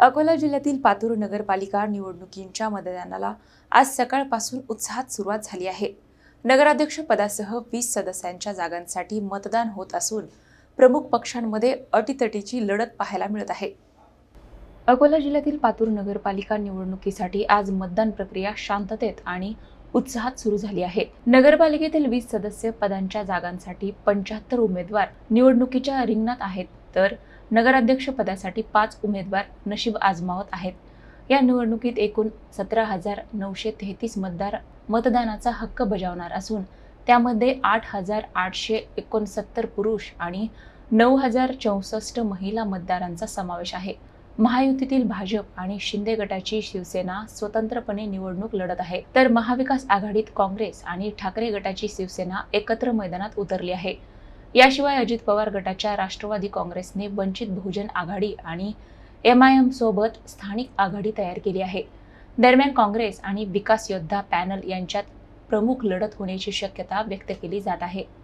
अकोला जिल्ह्यातील पातूर नगरपालिका निवडणुकींच्या मतदानाला आज सकाळपासून उत्साहात सुरुवात झाली आहे. नगराध्यक्ष पदासह 20 सदस्यांच्या जागांसाठी मतदान होत असून प्रमुख पक्षांमध्ये अटीतटीची लढत पाहायला मिळत आहे. अकोला जिल्ह्यातील पातूर नगरपालिका निवडणुकीसाठी आज मतदान प्रक्रिया शांततेत आणि उत्साहात सुरू झाली आहे. नगरपालिकेतील 20 सदस्य पदांच्या जागांसाठी 75 उमेदवार निवडणुकीच्या रिंगणात आहेत, तर नगराध्यक्ष पदासाठी 5 उमेदवार नशीब आजमावत आहेत. या निवडणुकीत एकूण 17,933 मतदार मतदानाचा हक्क बजावणार असून त्यामध्ये 8,869 पुरुष आणि 9,064 महिला मतदारांचा समावेश आहे. महायुतीतील भाजप आणि शिंदे गटाची शिवसेना स्वतंत्रपणे निवडणूक लढत आहे, तर महाविकास आघाडीत काँग्रेस आणि ठाकरे गटाची शिवसेना एकत्र मैदानात उतरली आहे. याशिवाय अजित पवार गटाच्या राष्ट्रवादी काँग्रेसने वंचित बहुजन आघाडी आणि MIM सोबत स्थानिक आघाडी तयार केली आहे. दरम्यान काँग्रेस आणि विकास योद्धा पॅनल यांच्यात प्रमुख लढत होण्याची शक्यता व्यक्त केली जात आहे.